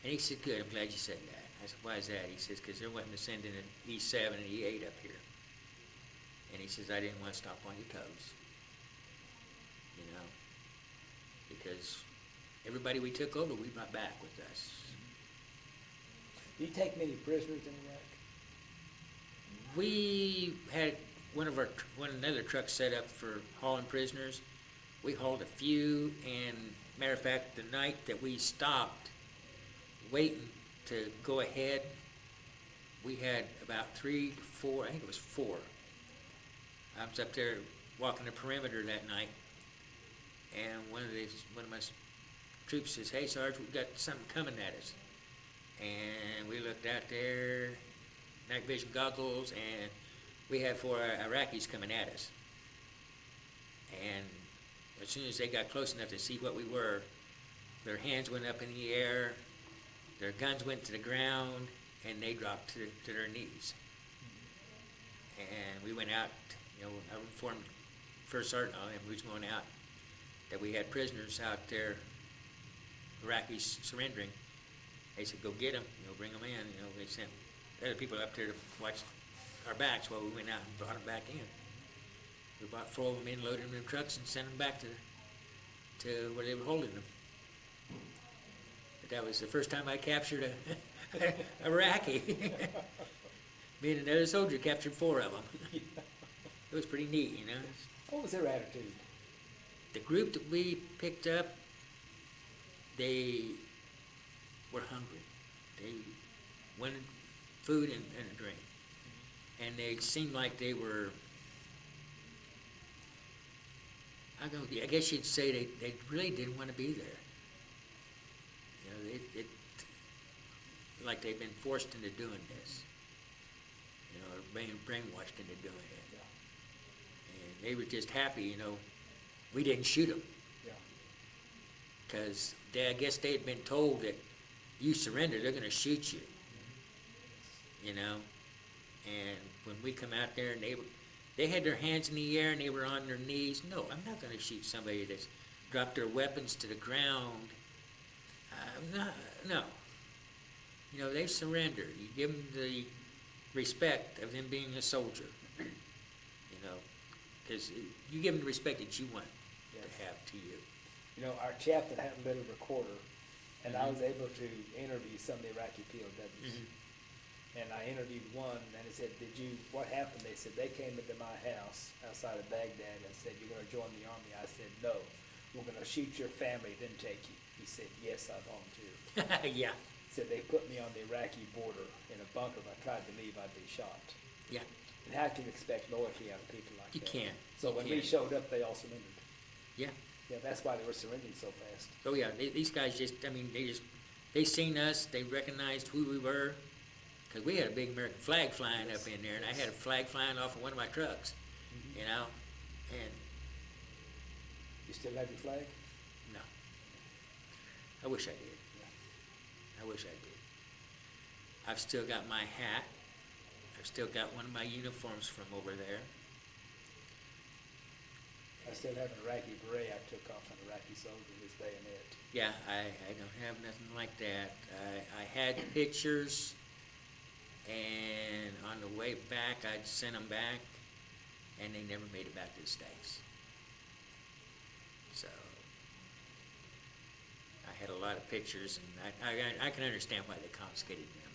And he said, "Good, I'm glad you said that." I said, "Why is that?" He says, "Because they're wanting to send in an E7 and E8 up here." And he says, "I didn't want to stop on your toes, you know, because everybody we took over, we brought back with us." Do you take many prisoners in Iraq? We had another truck set up for hauling prisoners. We hauled a few, and matter of fact, the night that we stopped waiting to go ahead, we had about 3, 4, I think it was 4. I was up there walking the perimeter that night, and one of my troops says, "Hey, Sarge, we've got something coming at us." And we looked out there, night vision goggles, and we had 4 Iraqis coming at us. And as soon as they got close enough to see what we were, their hands went up in the air, their guns went to the ground, and they dropped to their knees. And we went out, I informed First Sergeant on him, who was going out, that we had prisoners out there, Iraqis surrendering. They said, "Go get them, bring them in." They sent other people up there to watch our backs while we went out and brought them back in. We brought 4 of them in, loaded them in trucks, and sent them back to where they were holding them. But that was the first time I captured a Iraqi. Me and another soldier captured 4 of them. It was pretty neat, What was their attitude? The group that we picked up, they were hungry. They wanted food and a drink. And they seemed like they were, I guess you'd say they really didn't want to be there. Like they'd been forced into doing this, or being brainwashed into doing it. Yeah. And they were just happy, we didn't shoot them. Yeah. Because I guess they had been told that you surrender, they're going to shoot you. And when we come out there and they had their hands in the air and they were on their knees. No, I'm not going to shoot somebody that's dropped their weapons to the ground. No. They surrender. You give them the respect of them being a soldier. Because you give them the respect that you want to have to you. Our chaplain had a little recorder, and I was able to interview some of the Iraqi POWs. Mhm. And I interviewed one, and he said, what happened? They said, they came into my house outside of Baghdad and said, "You're going to join the army." I said, "No, we're going to shoot your family, then take you." He said, "Yes, I volunteered." Yeah. He said, "They put me on the Iraqi border in a bunker. If I tried to leave, I'd be shot." Yeah. And how can you expect loyalty out of people like You that? can't. So when we showed up, they all surrendered. Yeah. Yeah, that's why they were surrendering so fast. Oh yeah, these guys they seen us, they recognized who we were, because we had a big American flag flying up in there, and I had a flag flying off of one of my trucks, and You still have your flag? no. I wish I did. Yeah. I wish I did. I've still got my hat. I've still got one of my uniforms from over there. I still have an Iraqi beret I took off an Iraqi soldier, his bayonet. Yeah, I don't have nothing like that. I had pictures, and on the way back, I'd sent them back, and they never made it back to the States. So, I had a lot of pictures, and I can understand why they confiscated them.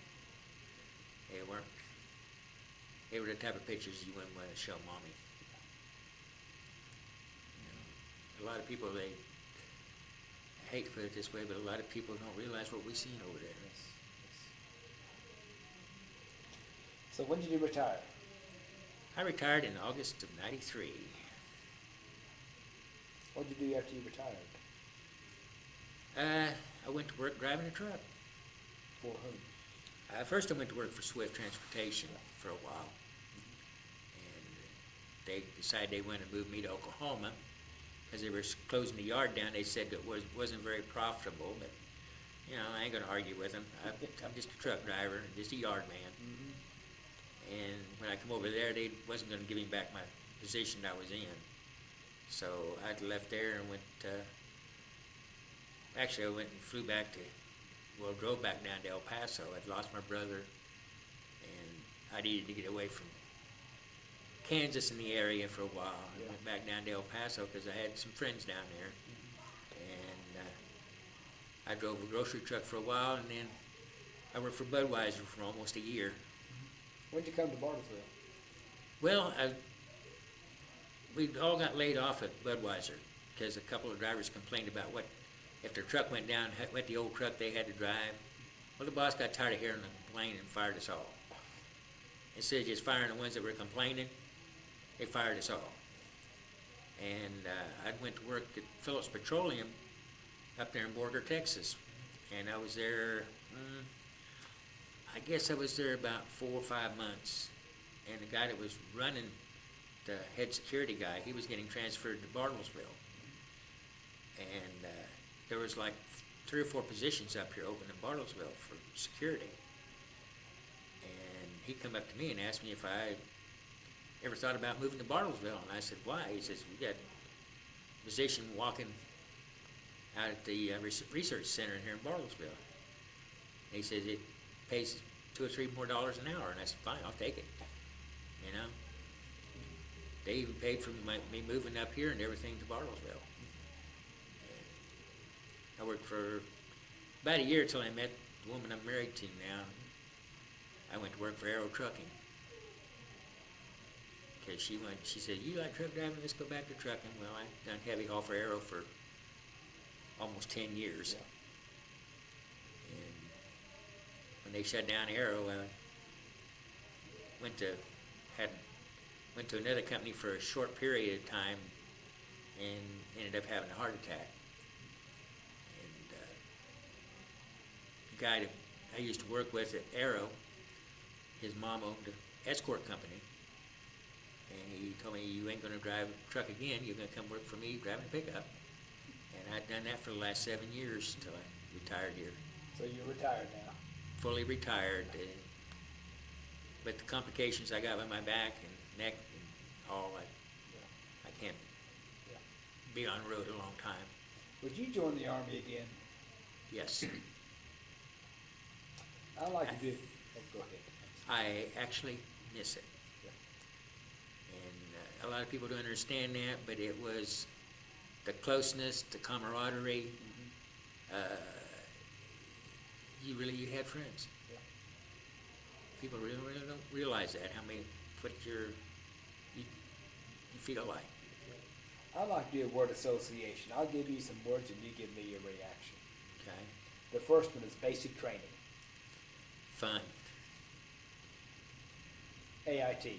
They were the type of pictures you wouldn't want to show mommy. A lot of people, I hate to put it this way, but a lot of people don't realize what we've seen over there. Yes. So when did you retire? I retired in August of '93. What'd you do after you retired? I went to work driving a truck. For whom? First I went to work for Swift Transportation for a while. And they decided they wanted to move me to Oklahoma because they were closing the yard down. They said it wasn't very profitable, but, you know, I ain't gonna argue with them. I'm just a truck driver, just a yard man. And when I come over there, they wasn't gonna give me back my position I was in. So I left there and went, actually I went and flew back to, drove back down to El Paso. I'd lost my brother, and I needed to get away from Kansas in the area for a while. I went back down to El Paso because I had some friends down there, and I drove a grocery truck for a while, and then I worked for Budweiser for almost a year. When'd you come to Bartlesville? Well, we all got laid off at Budweiser because a couple of drivers complained about if their truck went down, what the old truck they had to drive. Well, the boss got tired of hearing them complain and fired us all. Instead of just firing the ones that were complaining, they fired us all. And I went to work at Phillips Petroleum up there in Borger, Texas. And I was there, I guess I was there about 4 or 5 months. And the guy that was running, the head security guy, he was getting transferred to Bartlesville. And there was like 3 or 4 positions up here open in Bartlesville for security. And he come up to me and asked me if I ever thought about moving to Bartlesville. And I said, why? He says, we got a position walking out at the research center here in Bartlesville. And he says, it pays $2 or $3 more an hour. And I said, fine, I'll take it. You know? They even paid for me moving up here and everything to Bartlesville. I worked for about a year till I met the woman I'm married to now. I went to work for Aero Trucking. Because she said, you like truck driving? Let's go back to trucking. Well, I've done heavy haul for Aero for almost 10 years. Yeah. And when they shut down Aero, I went to another company for a short period of time and ended up having a heart attack. The guy that I used to work with at Aero, his mom owned an escort company, and he told me, you ain't gonna drive a truck again, you're gonna come work for me driving a pickup. And I'd done that for the last 7 years till I retired here. So you're retired now? Fully retired, but the complications I got with my back and neck and all, I can't be on the road a long time. Would you join the Army again? Yes. I like to do. Oh, go ahead. I actually miss it. And a lot of people don't understand that, but it was the closeness, the camaraderie. You had friends. Yeah. People really don't realize that, how many, you feel like. I like to do a word association. I'll give you some words and you give me your reaction. Okay. The first one is basic training. Fun. AIT.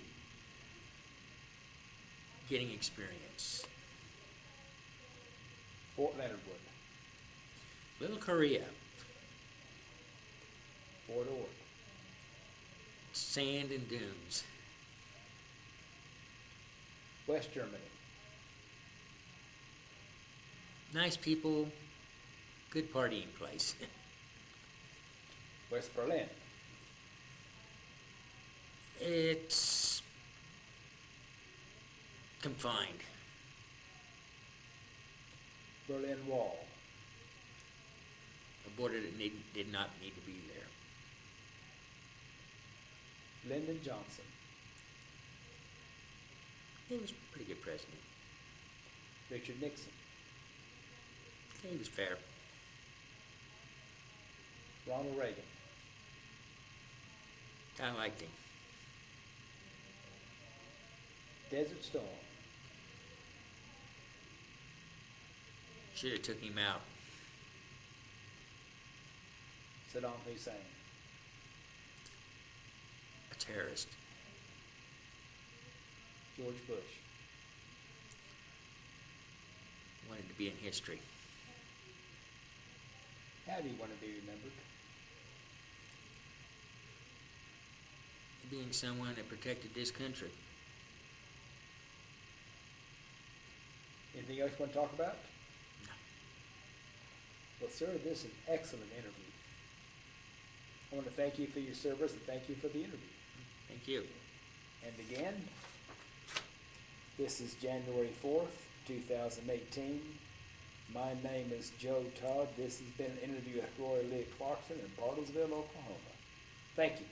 Getting experience. Fort Leonard Wood. Little Korea. Fort Ord. Sand and dunes. West Germany. Nice people, good partying place. West Berlin. It's confined. Berlin Wall. A border that did not need to be there. Lyndon Johnson. He was a pretty good president. Richard Nixon. He was fair. Ronald Reagan. I liked him. Desert Storm. Should have took him out. Saddam Hussein. A terrorist. George Bush. wanted to be in history. How do you want to be remembered? Being someone that protected this country. Anything else you want to talk about? Well, sir, this is an excellent interview. I want to thank you for your service and thank you for the interview. Thank you. And again, this is January 4th, 2018. My name is Joe Todd. This has been an interview with Roy Lee Clarkson in Bartlesville, Oklahoma. Thank you.